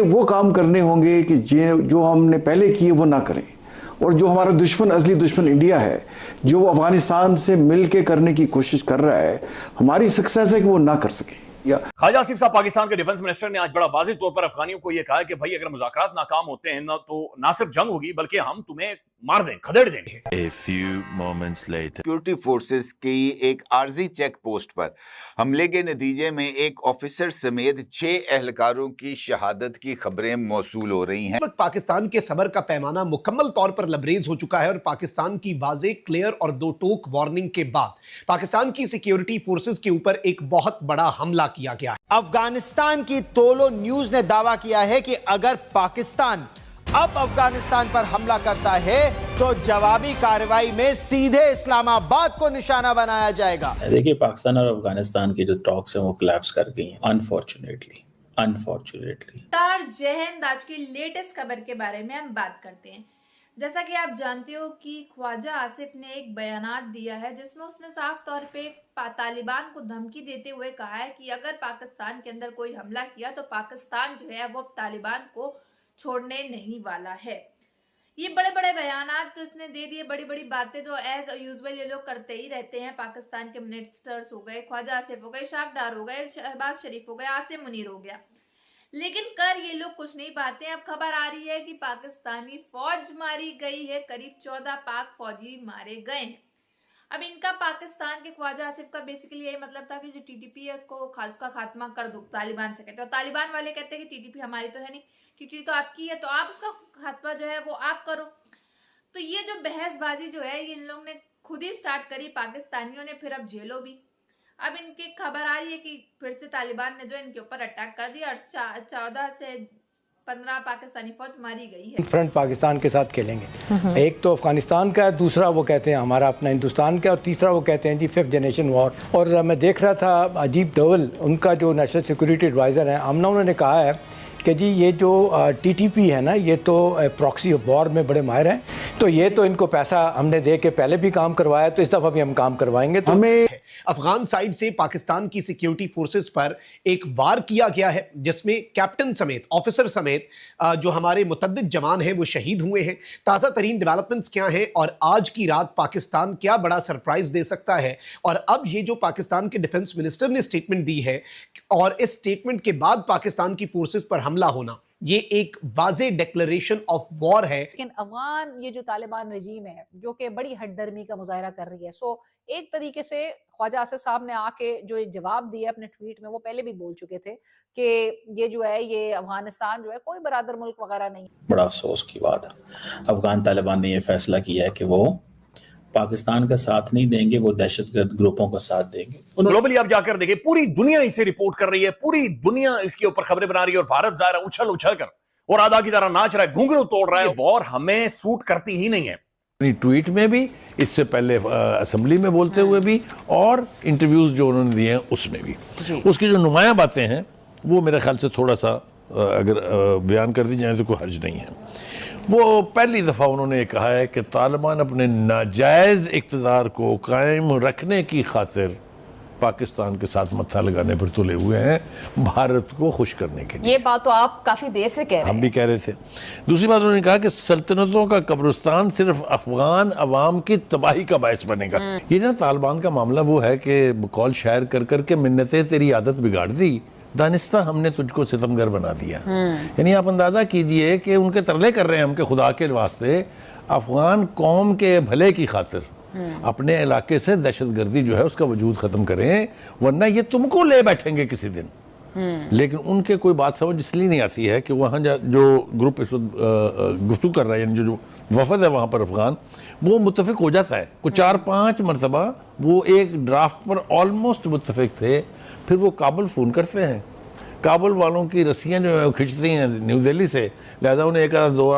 वो काम करने होंगे कि जो हमने पहले किए वो ना करें, और जो हमारा दुश्मन, असली दुश्मन इंडिया है, जो वो अफगानिस्तान से मिल के करने की कोशिश कर रहा है, हमारी सक्सेस है कि वो ना कर सके। ख्वाजा आसिफ साहब पाकिस्तान के डिफेंस मिनिस्टर ने आज बड़ा वाज़ेह तौर पर अफगानियों को यह कहा कि भाई अगर मुज़ाकरात नाकाम होते हैं ना तो ना सिर्फ जंग होगी बल्कि हम तुम्हें मार दें, खदेड़ देंगे। A few moments later. Security forces की एक आर्जी चेक पोस्ट पर हमले के नतीजे में एक ऑफिसर समेत 6 एहलकारों की शहादत की खबरें मौसूल हो रही हैं। पाकिस्तान के सबर का पैमाना मुकम्मल तौर पर लबरेज हो चुका है और पाकिस्तान की वाज़े, क्लियर और दो टोक वार्निंग के बाद पाकिस्तान की सिक्योरिटी फोर्सेस के ऊपर एक बहुत बड़ा हमला किया गया है। अफगानिस्तान की तोलो न्यूज ने दावा किया है कि अगर पाकिस्तान अब अफगानिस्तान पर हमला करता है तो जवाबी कार्रवाई में सीधे इस्लामाबाद को निशाना बनाया जाएगा। देखिए, पाकिस्तान और अफगानिस्तान की जो टॉक्स हैं वो कोलैप्स कर गई हैं, अनफॉर्चुनेटली। जय हिंद। आज की लेटेस्ट खबर के बारे में हम बात करते हैं। जैसा कि आप जानते हो कि ख्वाजा आसिफ ने एक बयानात दिया है जिसमें उसने साफ तौर पे तालिबान को धमकी देते हुए कहा है कि अगर पाकिस्तान के अंदर कोई हमला किया तो पाकिस्तान जो है वो तालिबान को छोड़ने नहीं वाला है। ये बड़े बड़े बयानात तो इसने दे दिए, बड़ी बड़ी बातें जो एज यूजुअल ये लोग करते ही रहते हैं। पाकिस्तान के मिनिस्टर्स हो गए, ख्वाजा आसिफ हो गए, इशाक डार हो गए, शहबाज शरीफ हो गए, आसिम मुनीर हो गया, लेकिन कर ये लोग कुछ नहीं पाते। अब खबर आ रही है कि पाकिस्तानी फौज मारी गई है, करीब 14 पाक फौजी मारे गए हैं। अब इनका पाकिस्तान के ख्वाजा आसिफ का बेसिकली यही मतलब था कि जो टीटीपी है उसको उसका खात्मा कर दो, तालिबान से कहते हैं। और तालिबान वाले कहते हैं कि टीटीपी हमारी तो है नहीं, टीटीपी तो आपकी है, तो आप उसका खात्मा जो है वो आप करो। तो ये जो बहसबाजी जो है ये इन लोग ने खुद ही स्टार्ट करी पाकिस्तानियों ने, फिर अब झेलो भी। अब इनकी खबर आ रही है कि फिर से तालिबान ने जो इनके ऊपर अटैक कर दिया और 14 से 15 पाकिस्तानी फौज मारी गई है। फ्रंट पाकिस्तान के साथ खेलेंगे, एक तो अफगानिस्तान का है, दूसरा वो कहते हैं हमारा अपना हिंदुस्तान का, और तीसरा वो कहते हैं जी 5th जनरेशन वॉर। और मैं देख रहा था अजीब डोवल, उनका जो नेशनल सिक्योरिटी एडवाइज़र है आमना, उन्होंने कहा है कि जी ये जो टीटीपी है ना, ये तो प्रॉक्सी वॉर में बड़े माहिर हैं, तो ये तो इनको पैसा हमने दे के पहले भी काम करवाया, तो इस दफ़ा भी हम काम करवाएंगे। तो हमें अफगान साइड से पाकिस्तान की सिक्योरिटी फोर्सेस पर एक वार किया गया है जिसमें कैप्टन समेत, ऑफिसर समेत जो हमारे मुतद्दिद जवान हैं वो शहीद हुए हैं। ताज़ा तरीन डेवलपमेंट्स क्या हैं और आज की रात पाकिस्तान क्या बड़ा सरप्राइज दे सकता है, और अब ये जो पाकिस्तान के डिफेंस मिनिस्टर ने स्टेटमेंट दी है और इस स्टेटमेंट के बाद पाकिस्तान की फोर्सेस पर हमला होना, ये एक वाज़े डिक्लेरेशन ऑफ वॉर है। लेकिन अफगान ये जो तालिबान रजीम है जो कि बड़ी हटदर्मी का मुजाहरा कर रही है, सो एक तरीके से ख्वाजा आसिफ साहब ने आके जो ये जवाब दिया अपने ट्वीट में, वो पहले भी बोल चुके थे कि ये जो है ये अफगानिस्तान जो है कोई बरादर मुल्क वगैरह नहीं। बड़ा अफसोस की बात है, अफगान तालिबान ने यह फैसला किया है कि वो पाकिस्तान का साथ नहीं देंगे, वो दहशतगर्द ग्रुपों का साथ देंगे। ग्लोबली आप जाकर देखिए, पूरी दुनिया इसे रिपोर्ट कर रही है, पूरी दुनिया इसके ऊपर खबरें बना रही है और भारत जा रहा है उछल उछल कर और आधा की तरह नाच रहा है, घुंघरू तोड़ रहा है। वॉर हमें सूट करती ही नहीं है। ट्वीट में भी, इससे पहले असेंबली में बोलते हुए भी, और इंटरव्यूज जो उन्होंने दिए हैं उसमें भी, उसकी जो नुमाया बातें हैं वो मेरे ख्याल से थोड़ा सा अगर बयान कर दी जाए तो कोई हर्ज नहीं है। वो पहली दफ़ा उन्होंने कहा है कि तालिबान अपने नाजायज़ इक़्तिदार को कायम रखने की खातिर पाकिस्तान के साथ मत्था लगाने पर तुले हुए हैं, भारत को खुश करने के लिए। ये बात तो आप काफी देर से कह रहे हैं। हम भी कह रहे थे। दूसरी बात उन्होंने कहा कि सल्तनतों का कब्रिस्तान सिर्फ अफगान अवाम की तबाही का बायस बनेगा। ये ना तालिबान का मामला वो है कि कौल शायर कर करके मिन्नतें तेरी आदत बिगाड़ दी, दानिस्ता हमने तुझको सितमगर बना दिया। यानी आप अंदाजा कीजिए कि उनके तरले कर रहे हैं हम कि खुदा के वास्ते अफगान कौम के भले की खातिर अपने इलाके से दहशतगर्दी जो है उसका वजूद ख़त्म करें, वरना ये तुमको ले बैठेंगे किसी दिन। लेकिन उनके कोई बात समझ इसलिए नहीं आती है कि वहाँ जो ग्रुप इस वक्त गुफ्तगू कर रहा है, यानी जो वफद है वहाँ पर अफगान, वो मुत्तफिक हो जाता है। कुछ 4-5 मरतबा वो एक ड्राफ्ट पर ऑलमोस्ट मुत्तफिक थे, फिर वो काबुल फ़ोन करते हैं, काबुल वालों की रस्सियाँ जो है वो खिंचती हैं न्यू दिल्ली से, लिहाजा उन्हें एक दो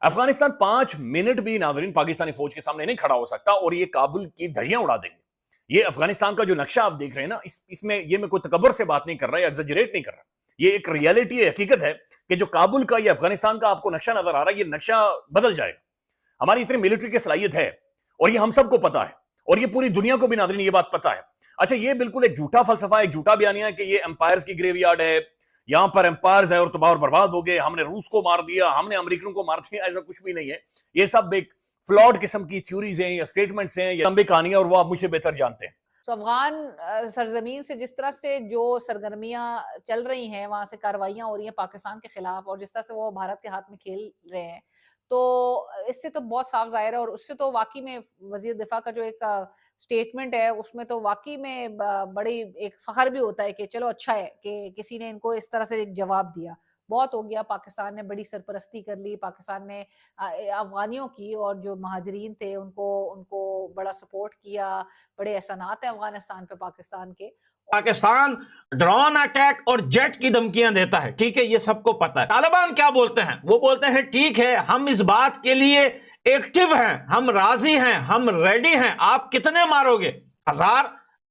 अफगानिस्तान 5 मिनट भी नाज़रीन पाकिस्तानी फौज के सामने नहीं खड़ा हो सकता और ये काबुल की धज्जियां उड़ा देंगे। ये अफगानिस्तान का जो नक्शा आप देख रहे हैं ना, इसमें ये मैं कोई तकब्बुर से बात नहीं कर रहा, एग्जैजरेट नहीं कर रहा, ये एक रियलिटी है, हकीकत है कि जो काबुल का, ये अफगानिस्तान का आपको नक्शा नजर आ रहा है, ये नक्शा बदल जाएगा। हमारी इतनी मिलिट्री की सलाहियत है और ये हम सबको पता है और ये पूरी दुनिया को भी नाज़रीन ये बात पता है। अच्छा, ये बिल्कुल एक झूठा फलसफा, एक झूठा बयानिया है कि ये एम्पायर्स की ग्रेवयार्ड है, यहां पर एम्पायर्स है और तबाह और बर्बाद हो गए, हमने रूस को मार दिया, हमने अमेरिकनों को मार दिया, ऐसा कुछ भी नहीं है। ये सब एक फ्लॉड किस्म की थ्योरीज हैं या स्टेटमेंट्स हैं या लंबी कहानियां, और वो आप मुझसे बेहतर जानते हैं। तो अफगान सरजमीन से जिस तरह से जो सरगर्मियां चल रही हैं, वहां से कार्रवाइयां हो रही हैं पाकिस्तान के खिलाफ, और जिस तरह से वो भारत के हाथ में खेल रहे हैं, तो इससे तो बहुत साफ जाहिर है। और उससे तो वाकई में वजीर दिफा का जो एक स्टेटमेंट है, उसमें तो वाकई में बड़ी एक फख्र भी होता है कि चलो अच्छा है कि किसी ने इनको इस तरह से एक जवाब दिया। बहुत हो गया, पाकिस्तान ने बड़ी सरपरस्ती कर ली, पाकिस्तान ने अफगानियों की और जो महाजरीन थे उनको उनको बड़ा सपोर्ट किया, बड़े एहसानात हैं अफगानिस्तान पे पाकिस्तान के। पाकिस्तान ड्रोन अटैक और जेट की धमकियां देता है, ठीक है, ये सबको पता है। तालिबान क्या बोलते हैं? वो बोलते हैं ठीक है, हम इस बात के लिए एक्टिव हैं, हम राजी हैं, हम रेडी हैं, आप कितने मारोगे? 1000,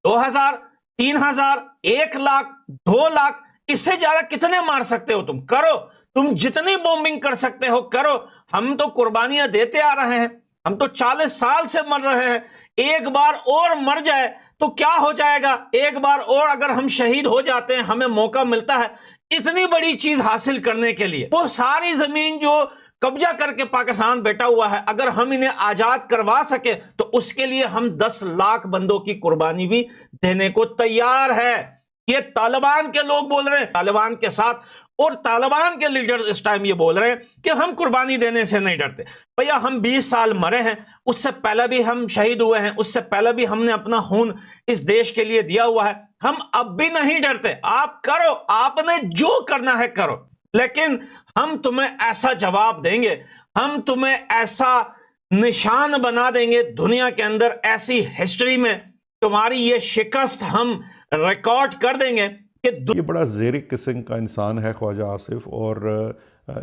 2000, 3000, 1 लाख, 2 लाख, इससे ज्यादा कितने मार सकते हो? तुम करो, तुम जितनी बॉम्बिंग कर सकते हो करो। हम तो कुर्बानियां देते आ रहे हैं, हम तो 40 साल से मर रहे हैं। एक बार और मर जाए तो क्या हो जाएगा? एक बार और अगर हम शहीद हो जाते हैं, हमें मौका मिलता है इतनी बड़ी चीज हासिल करने के लिए। वो सारी जमीन जो कब्जा करके पाकिस्तान बैठा हुआ है, अगर हम इन्हें आजाद करवा सके तो उसके लिए हम 10 लाख बंदों की कुर्बानी भी देने को तैयार है। ये तालिबान के लोग बोल रहे हैं, तालिबान के साथ, और तालिबान के लीडर्स इस टाइम ये बोल रहे हैं कि हम कुर्बानी देने से नहीं डरते। भैया, हम 20 साल मरे हैं, उससे पहले भी हम शहीद हुए हैं, उससे पहले भी हमने अपना खून इस देश के लिए दिया हुआ है, हम अब भी नहीं डरते। आप करो, आपने जो करना है करो, लेकिन हम तुम्हें ऐसा जवाब देंगे, हम तुम्हें ऐसा निशान बना देंगे दुनिया के अंदर, ऐसी हिस्ट्री में तुम्हारी ये शिकस्त हम रिकॉर्ड कर देंगे कि ये बड़ा ज़ेरिक किस्म का इंसान है ख्वाजा आसिफ, और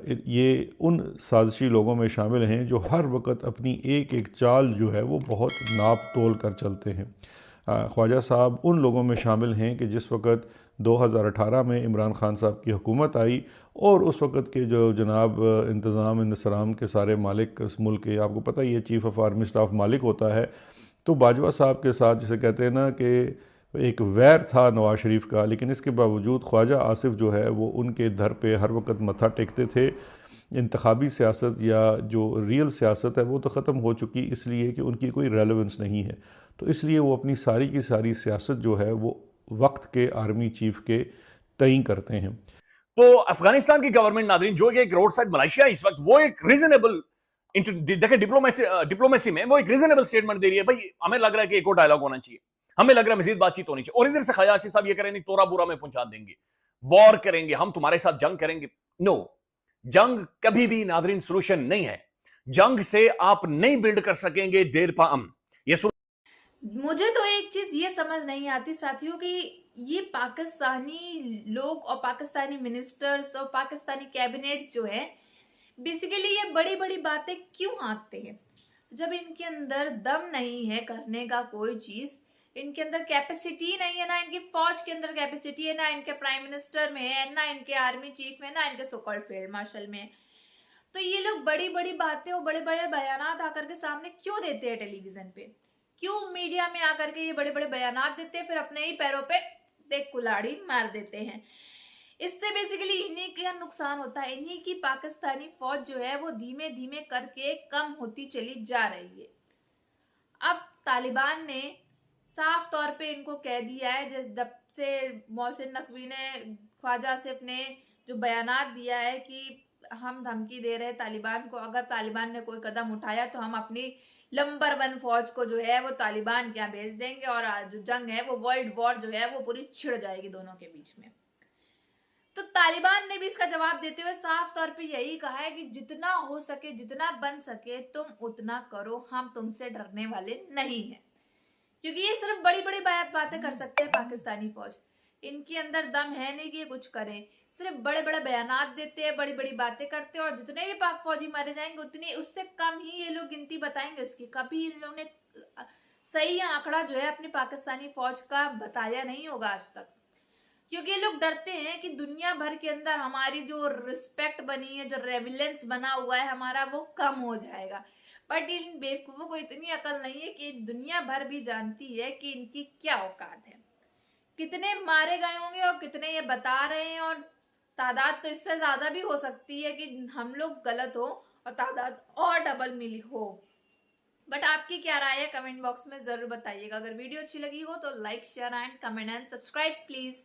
ये उन साजिशी लोगों में शामिल हैं जो हर वक्त अपनी एक एक चाल जो है वो बहुत नाप तोल कर चलते हैं। ख्वाजा साहब उन लोगों में शामिल हैं कि जिस वक्त 2018 में इमरान खान साहब की हुकूमत आई और उस वक्त के जो जनाब इंतज़ाम इंतज़ाम के सारे मालिक इस मुल्क के, आपको पता ही है, चीफ़ ऑफ आर्मी स्टाफ मालिक होता है, तो बाजवा साहब के साथ जिसे कहते हैं ना कि एक वैर था नवाज शरीफ का, लेकिन इसके बावजूद ख्वाजा आसिफ जो है वो उनके दर पे हर वक्त मत्था टेकते थे। इंतखाबी सियासत या जो रियल सियासत है वो तो ख़त्म हो चुकी, इसलिए कि उनकी कोई रेलेवेंस नहीं है, तो इसलिए वो अपनी सारी की सारी सियासत जो है वो वक्त के आर्मी चीफ के तय करते हैं। तो अफगानिस्तान की गवर्नमेंट, नादरीन, जो एक रोड साइड मलेशिया इस वक्त, वो एक रीजनेबल, देखें डिप्लोमेसी में वो एक रीजनेबल स्टेटमेंट दे रही है, भाई हमें लग रहा है कि एक और डायलॉग होना चाहिए, हमें लग रहा है मजीद बातचीत होनी चाहिए। और इधर से ख्वाजा आसिफ साहब ये कह रहे हैं तोरा बुरा में पहुंचा देंगे, वॉर करेंगे, हम तुम्हारे साथ जंग करेंगे। नो, जंग कभी भी नादरीन सोल्यूशन नहीं है, जंग से आप नहीं बिल्ड कर सकेंगे देर पा अमन। ये मुझे तो एक चीज ये समझ नहीं आती साथियों कि ये पाकिस्तानी लोग और पाकिस्तानी मिनिस्टर्स और पाकिस्तानी कैबिनेट जो है, बेसिकली ये बड़ी बड़ी बातें क्यों हाँकते हैं जब इनके अंदर दम नहीं है करने का कोई चीज, इनके अंदर कैपेसिटी नहीं है, ना इनकी फौज के अंदर कैपेसिटी है, ना इनके प्राइम मिनिस्टर में है, ना इनके आर्मी चीफ में, ना इनके सो कॉल्ड फील्ड मार्शल में। तो ये लोग बड़ी बड़ी बातें और बड़े बड़े बयानात आकर के सामने क्यों देते हैं टेलीविजन पे, क्यों मीडिया में आकर के ये बड़े बड़े बयानात देते हैं, फिर अपने ही पैरों पे देख कुल्हाड़ी मार देते हैं। इससे बेसिकली इन्हीं का नुकसान होता है, इन्हीं की पाकिस्तानी फौज जो है वो धीमे धीमे करके कम होती चली जा रही है। अब तालिबान ने साफ तौर पे इनको कह दिया है, जब से मोहसिन नकवी ने, ख्वाजा आसिफ ने जो बयानात दिया है कि हम धमकी दे रहे हैं तालिबान को, अगर तालिबान ने कोई कदम उठाया तो हम अपनी नंबर 1 फौज को जो है वो तालिबान के यहाँ भेज देंगे और जो जंग है वो वर्ल्ड वॉर जो है वो पूरी छिड़ जाएगी दोनों के बीच में। तो तालिबान ने भी इसका जवाब देते हुए साफ तौर पे यही कहा है कि जितना हो सके, जितना बन सके तुम उतना करो, हम तुमसे डरने वाले नहीं हैं। क्योंकि ये सिर्फ बड़ी बड़ी बातें कर सकते हैं पाकिस्तानी फौज, इनके अंदर दम है नहीं कि ये कुछ करें, सिर्फ बड़े बड़े बयानात देते हैं, बड़ी बड़ी बातें करते हैं, और जितने भी पाक फौजी मारे जाएंगे उतनी उससे कम ही ये लोग गिनती बताएंगे उसकी। कभी इन लोगों ने सही आंकड़ा जो है अपनी पाकिस्तानी फौज का बताया नहीं होगा आज तक, क्योंकि ये लोग डरते हैं कि दुनिया भर के अंदर हमारी जो रिस्पेक्ट बनी है, जो रेविलेंस बना हुआ है हमारा, वो कम हो जाएगा। बट इन बेवकूफों को इतनी अकल नहीं है कि दुनिया भर भी जानती है कि इनकी क्या औकात है, कितने मारे गए होंगे और कितने ये बता रहे हैं, और तादाद तो इससे ज्यादा भी हो सकती है कि हम लोग गलत हो और तादाद और डबल मिली हो। बट आपकी क्या राय है कमेंट बॉक्स में जरूर बताइएगा। अगर वीडियो अच्छी लगी हो तो like share and comment and subscribe please.